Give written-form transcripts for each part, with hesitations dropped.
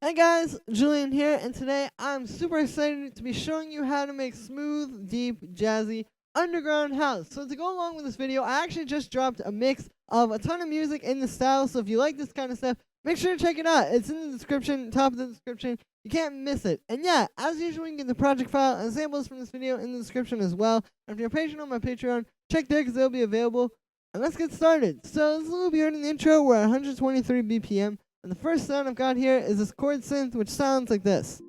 Hey guys, Julian here, and today I'm super excited to be showing you how to make smooth, deep, jazzy, underground house. So to go along with this video, I actually just dropped a mix of a ton of music in the style, so if you like this kind of stuff, make sure to check it out. It's in the description, top of the description. You can't miss it. And yeah, as usual, you can get the project file and samples from this video in the description as well. And if you're a patron on my Patreon, check there because they'll be available. And let's get started. So this is a little weird in the intro. We're at 123 BPM. And the first sound I've got here is this chord synth, which sounds like this.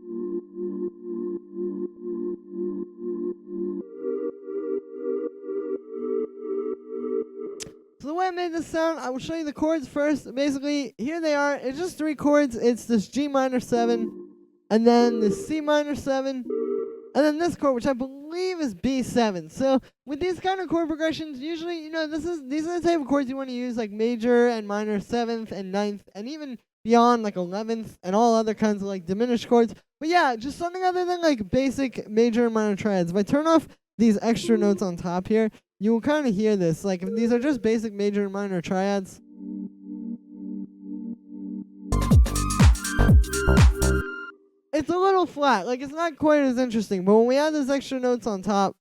So the way I made this sound, I will show you the chords first. Basically, here they are. It's just 3 chords. It's this G minor 7, and then this C minor 7, and then this chord, which I believe is B7. So with these kind of chord progressions, usually, these are the type of chords you want to use, like major and minor 7th and 9th, and even beyond like 11th and all other kinds of like diminished chords. But yeah, just something other than like basic major and minor triads. If I turn off these extra notes on top here, you will kind of hear this. Like if these are just basic major and minor triads. It's a little flat, like it's not quite as interesting, but when we add those extra notes on top,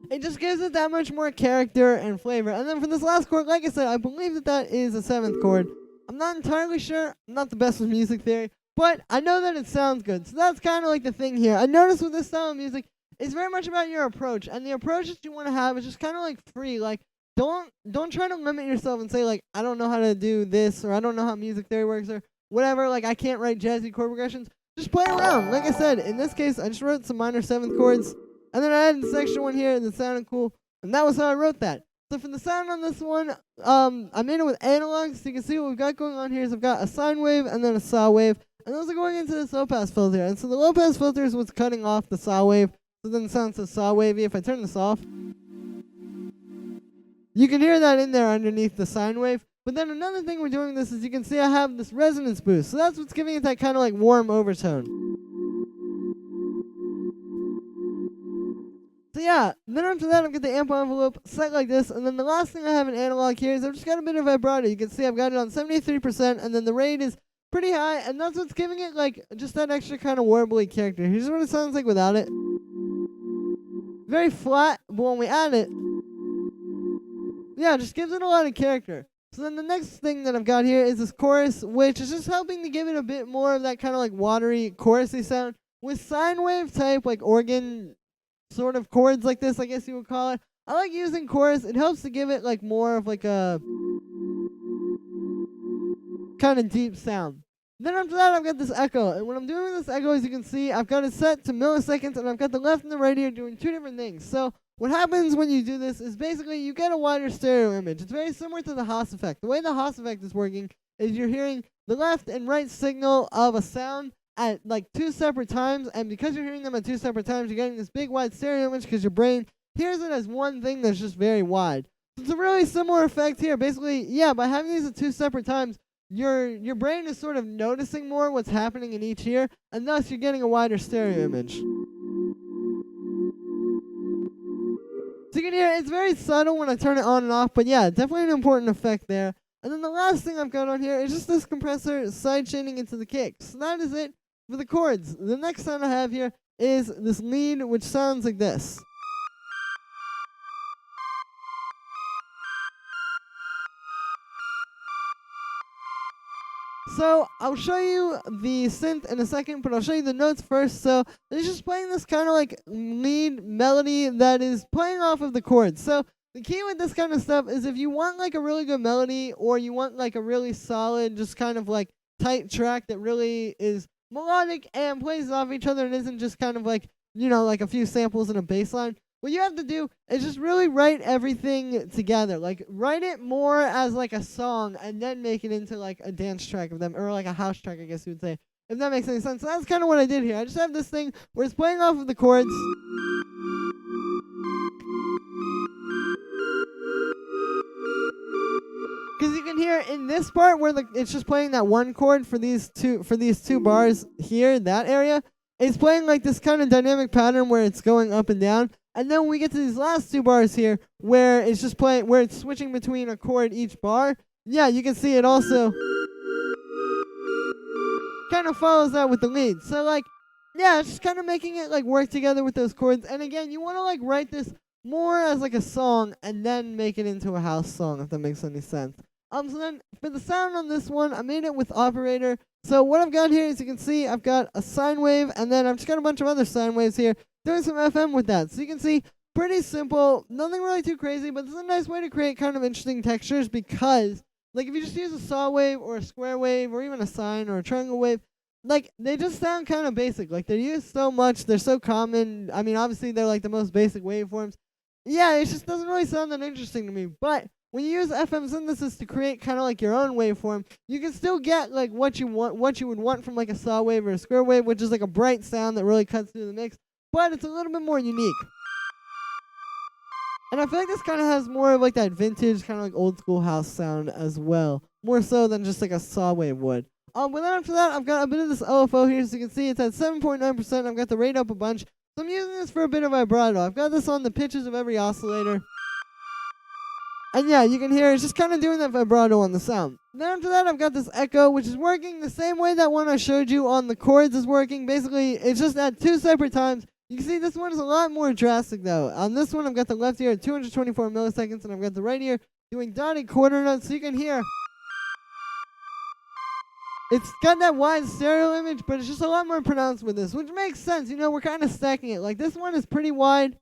it just gives it that much more character and flavor. And then for this last chord, like I said, I believe that is a 7th chord. I'm not entirely sure. I'm not the best with music theory, but I know that it sounds good. So that's kind of like the thing here. I noticed with this style of music, it's very much about your approach. And the approach that you want to have is just kind of like free. Like, don't try to limit yourself and say, like, I don't know how to do this, or I don't know how music theory works, or whatever. Like, I can't write jazzy chord progressions. Just play around. Like I said, in this case, I just wrote some minor 7th chords. And then I added this extra one here that sounded cool. And that was how I wrote that. So for the sound on this one, I made it with analog. So you can see what we've got going on here is I've got a sine wave and then a saw wave. And those are going into this low pass filter. And so the low pass filter is what's cutting off the saw wave. So then it sounds so saw wavy. If I turn this off, you can hear that in there underneath the sine wave. But then another thing we're doing this is you can see I have this resonance boost. So that's what's giving it that kind of like warm overtone. So yeah, then after that I've got the amp envelope set like this, and then the last thing I have in analog here is I've just got a bit of vibrato. You can see I've got it on 73%, and then the rate is pretty high, and that's what's giving it like just that extra kind of warbly character. Here's what it sounds like without it. Very flat, but when we add it, yeah, it just gives it a lot of character. So then the next thing that I've got here is this chorus, which is just helping to give it a bit more of that kind of like watery, chorusy sound with sine wave type like organ sort of chords like this, I guess you would call it. I like using chorus. It helps to give it like more of like a kind of deep sound. Then after that, I've got this echo. And when I'm doing this echo, as you can see, I've got it set to milliseconds, and I've got the left and the right here doing 2 different things. So what happens when you do this is basically you get a wider stereo image. It's very similar to the Haas effect. The way the Haas effect is working is you're hearing the left and right signal of a sound at like 2 separate times, and because you're hearing them at 2 separate times, you're getting this big wide stereo image because your brain hears it as one thing that's just very wide. So it's a really similar effect here. Basically, yeah, by having these at 2 separate times, your brain is sort of noticing more what's happening in each ear, and thus you're getting a wider stereo image. So you can hear it's very subtle when I turn it on and off, but yeah, definitely an important effect there. And then the last thing I've got on here is just this compressor side chaining into the kick. So that is it for the chords. The next sound I have here is this lead, which sounds like this. So I'll show you the synth in a second, but I'll show you the notes first. So it's just playing this kind of like lead melody that is playing off of the chords. So the key with this kind of stuff is if you want like a really good melody, or you want like a really solid, just kind of like tight track that really is melodic and plays off each other and isn't just kind of like, like a few samples and a bass line, what you have to do is just really write everything together. Like, write it more as like a song and then make it into like a dance track of them, or like a house track, I guess you would say, if that makes any sense. So that's kind of what I did here. I just have this thing where it's playing off of the chords. Because you can hear in this part where it's just playing that one chord for these two bars here, that area, it's playing like this kind of dynamic pattern where it's going up and down. And then when we get to these last 2 bars here, where it's just playing, where it's switching between a chord each bar, yeah, you can see it also kind of follows that with the lead. So like, yeah, it's just kind of making it like work together with those chords. And again, you want to like write this more as like a song and then make it into a house song, if that makes any sense. So then for the sound on this one, I made it with operator. So what I've got here, as you can see, I've got a sine wave, and then I've just got a bunch of other sine waves here, doing some FM with that. So you can see, pretty simple, nothing really too crazy, but this is a nice way to create kind of interesting textures because, like, if you just use a saw wave or a square wave or even a sine or a triangle wave, like, they just sound kind of basic. Like, they're used so much, they're so common. I mean, obviously, they're like the most basic waveforms. Yeah, it just doesn't really sound that interesting to me, but when you use FM synthesis to create kind of like your own waveform, you can still get like what you would want from like a saw wave or a square wave, which is like a bright sound that really cuts through the mix, but it's a little bit more unique. And I feel like this kind of has more of like that vintage kind of like old school house sound as well, more so than just like a saw wave would. But then after that, I've got a bit of this LFO here, so you can see it's at 7.9%. I've got the rate up a bunch, so I'm using this for a bit of vibrato. I've got this on the pitches of every oscillator. And yeah, you can hear it's just kind of doing that vibrato on the sound. Then after that, I've got this echo, which is working the same way that one I showed you on the chords is working. Basically, it's just at 2 separate times. You can see this one is a lot more drastic though. On this one, I've got the left ear at 224 milliseconds, and I've got the right ear doing dotted quarter notes, so you can hear. It's got that wide stereo image, but it's just a lot more pronounced with this, which makes sense. You know, we're kind of stacking it. Like, this one is pretty wide,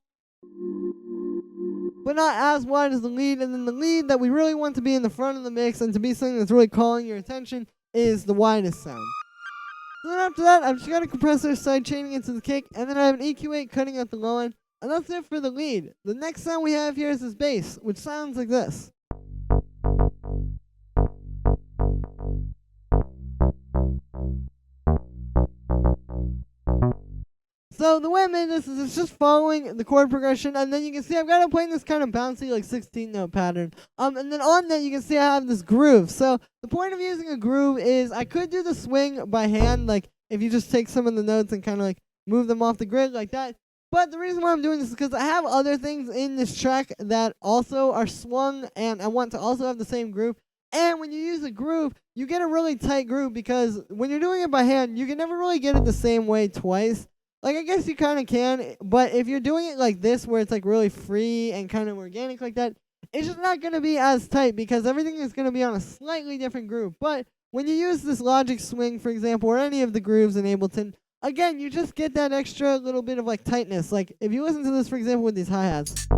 but not as wide as the lead. And then the lead that we really want to be in the front of the mix and to be something that's really calling your attention is the widest sound. So then after that, I've just got a compressor side chaining into the kick, and then I have an EQ8 cutting out the low end, and that's it for the lead. The next sound we have here is this bass, which sounds like this. So the way I made this is it's just following the chord progression, and then you can see I've got it playing this kind of bouncy like 16-note pattern. And then on that you can see I have this groove. So the point of using a groove is I could do the swing by hand, like if you just take some of the notes and kind of like move them off the grid like that. But the reason why I'm doing this is because I have other things in this track that also are swung, and I want to also have the same groove. And when you use a groove, you get a really tight groove, because when you're doing it by hand, you can never really get it the same way twice. Like, I guess you kind of can, but if you're doing it like this, where it's like really free and kind of organic like that, it's just not going to be as tight, because everything is going to be on a slightly different groove. But when you use this Logic swing, for example, or any of the grooves in Ableton, again, you just get that extra little bit of like tightness. Like, if you listen to this, for example, with these hi-hats,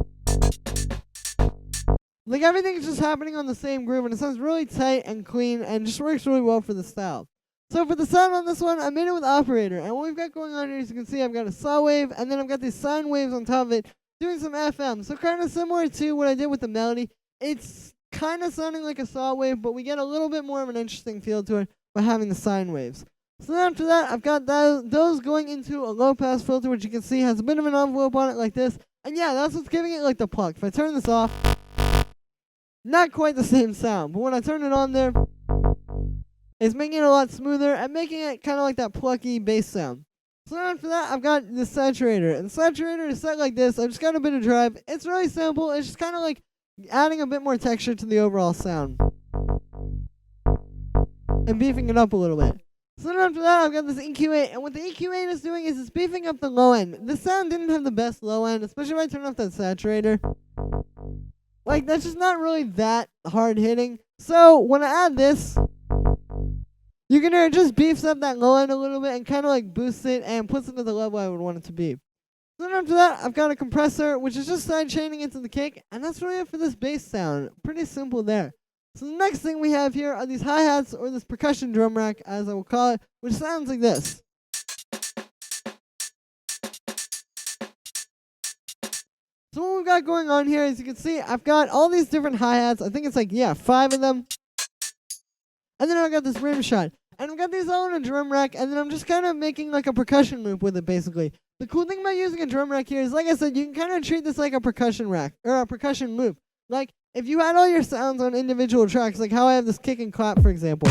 like everything's just happening on the same groove, and it sounds really tight and clean and just works really well for the style. So for the sound on this one, I made it with operator, and what we've got going on here, as you can see, I've got a saw wave, and then I've got these sine waves on top of it, doing some FM. So kind of similar to what I did with the melody. It's kind of sounding like a saw wave, but we get a little bit more of an interesting feel to it by having the sine waves. So then after that, I've got those going into a low-pass filter, which you can see has a bit of an envelope on it like this. And yeah, that's what's giving it like the pluck. If I turn this off, not quite the same sound, but when I turn it on there, it's making it a lot smoother and making it kind of like that plucky bass sound. So then after that, I've got the saturator. And the saturator is set like this. I've just got a bit of drive. It's really simple. It's just kind of like adding a bit more texture to the overall sound and beefing it up a little bit. So then after that, I've got this EQ8. And what the EQ8 is doing is it's beefing up the low end. The sound didn't have the best low end, especially if I turn off that saturator. Like, that's just not really that hard hitting. So when I add this, you can hear it just beefs up that low end a little bit and kind of like boosts it and puts it to the level I would want it to be. So then after that, I've got a compressor, which is just side chaining into the kick, and that's really it for this bass sound. Pretty simple there. So the next thing we have here are these hi-hats, or this percussion drum rack, as I will call it, which sounds like this. So what we've got going on here, as you can see, I've got all these different hi-hats. I think it's like, 5 of them. And then I've got this rim shot. And I've got these all in a drum rack, and then I'm just kind of making like a percussion loop with it, basically. The cool thing about using a drum rack here is, like I said, you can kind of treat this like a percussion rack, or a percussion loop. Like, if you had all your sounds on individual tracks, like how I have this kick and clap, for example,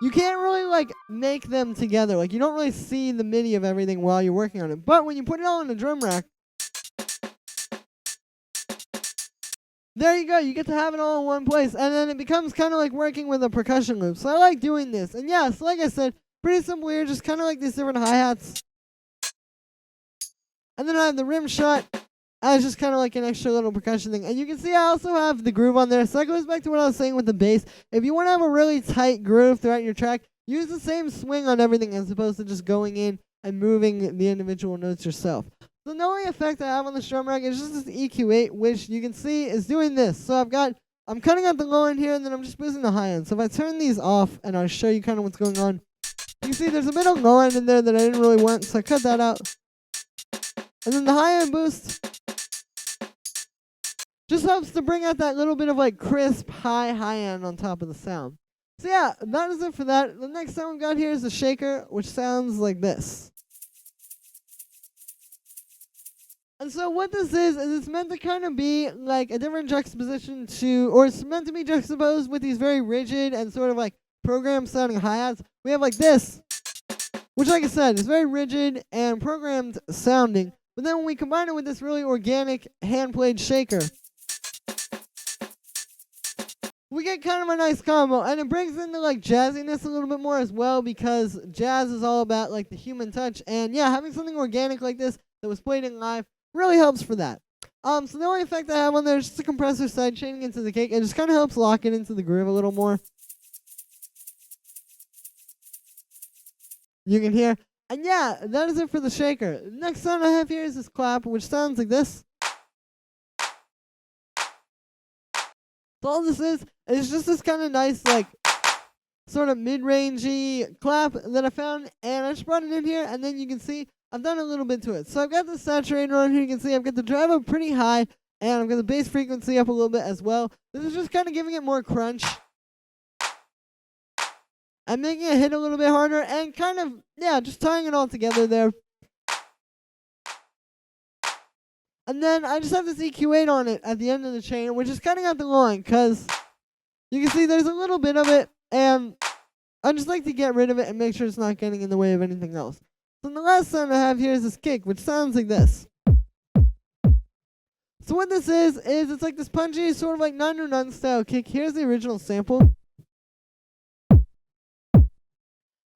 you can't really, like, make them together. Like, you don't really see the MIDI of everything while you're working on it. But when you put it all in a drum rack, there you go. You get to have it all in one place. And then it becomes kind of like working with a percussion loop. So I like doing this. And yeah, so like I said, pretty simple here. Just kind of like these different hi-hats. And then I have the rim shot as just kind of like an extra little percussion thing. And you can see I also have the groove on there. So that goes back to what I was saying with the bass. If you want to have a really tight groove throughout your track, use the same swing on everything as opposed to just going in and moving the individual notes yourself. So the only effect I have on the drum rack is just this EQ8, which you can see is doing this. So I'm cutting out the low end here, and then I'm just boosting the high end. So if I turn these off, and I'll show you kind of what's going on, you can see there's a bit of low end in there that I didn't really want, so I cut that out. And then the high end boost just helps to bring out that little bit of like crisp high end on top of the sound. So yeah, that is it for that. The next sound we got here is the shaker, which sounds like this. And so what this is it's meant to kind of be like a different juxtaposition to, or it's meant to be juxtaposed with these very rigid and sort of like programmed sounding hi-hats. We have like this, which like I said, is very rigid and programmed sounding. But then when we combine it with this really organic hand-played shaker, we get kind of a nice combo, and it brings in the like jazziness a little bit more as well, because jazz is all about like the human touch, and yeah, having something organic like this that was played in live really helps for that. So the only effect I have on there is just a compressor side chaining into the kick. It just kind of helps lock it into the groove a little more. You can hear, and yeah, that is it for the shaker. Next sound I have here is this clap, which sounds like this. So all this is just this kind of nice, like, sort of mid-rangey clap that I found, and I just brought it in here, and then you can see I've done a little bit to it. So I've got the saturator on here. You can see I've got the drive up pretty high, and I've got the bass frequency up a little bit as well. This is just kind of giving it more crunch and making it hit a little bit harder, and kind of, yeah, just tying it all together there. And then I just have this EQ8 on it at the end of the chain, which is cutting out the line, because you can see there's a little bit of it, and I just like to get rid of it and make sure it's not getting in the way of anything else. So the last sound I have here is this kick, which sounds like this. So what this is it's like this punchy, sort of like 909 style kick. Here's the original sample.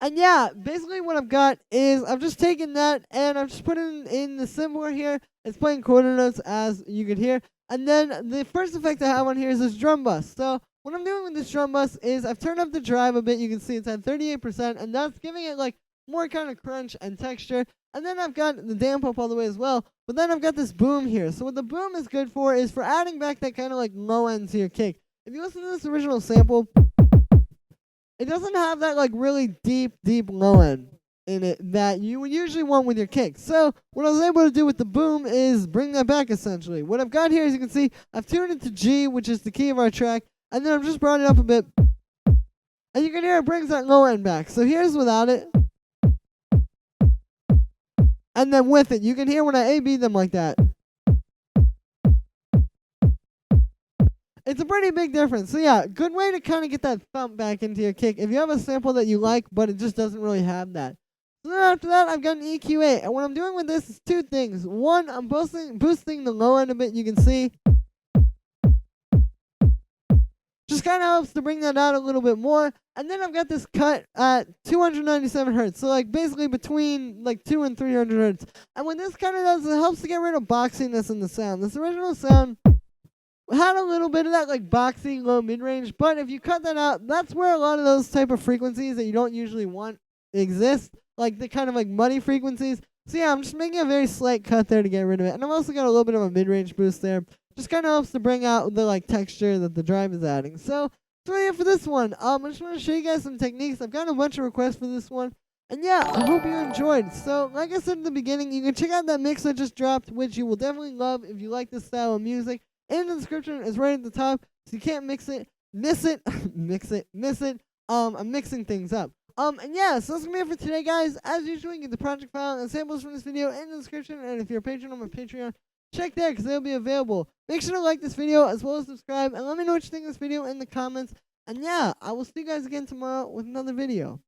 And yeah, basically what I've got is I've just taken that and I've just put it in the cymbal here. It's playing quarter notes, as you can hear. And then the first effect I have on here is this drum bus. So what I'm doing with this drum bus is I've turned up the drive a bit. You can see it's at 38%, and that's giving it like more kind of crunch and texture. And then I've got the damp up all the way as well. But then I've got this boom here. So what the boom is good for is for adding back that kind of like low end to your kick. If you listen to this original sample, it doesn't have that like really deep low end in it that you would usually want with your kick. So what I was able to do with the boom is bring that back essentially. What I've got here, as you can see, I've tuned it to G, which is the key of our track, and then I've just brought it up a bit. And you can hear it brings that low end back. So here's without it. And then with it, you can hear when I A-B them like that. It's a pretty big difference. So yeah, good way to kind of get that thump back into your kick if you have a sample that you like, but it just doesn't really have that. So then after that, I've got an EQ8. And what I'm doing with this is two things. One, I'm boosting the low end a bit, you can see. Just kind of helps to bring that out a little bit more. And then I've got this cut at 297 hertz. So like basically between like 2 and 300 hertz. And what this kind of does is it helps to get rid of boxiness in the sound. This original sound had a little bit of that like boxy low mid-range, but if you cut that out, that's where a lot of those type of frequencies that you don't usually want exist, like the kind of like muddy frequencies. So yeah, I'm just making a very slight cut there to get rid of it. And I've also got a little bit of a mid-range boost there. Just kind of helps to bring out the like texture that the drive is adding. So that's really it for this one. I just want to show you guys some techniques. I've got a bunch of requests for this one. And yeah, I hope you enjoyed. So like I said in the beginning, you can check out that mix I just dropped, which you will definitely love if you like this style of music. In the description is right at the top, so you can't miss it. I'm mixing things up. And yeah, so that's gonna be it for today, guys. As usual, you get the project file and samples from this video in the description, and if you're a patron on my Patreon, check there because they'll be available. Make sure to like this video as well as subscribe, and let me know what you think of this video in the comments. And yeah, I will see you guys again tomorrow with another video.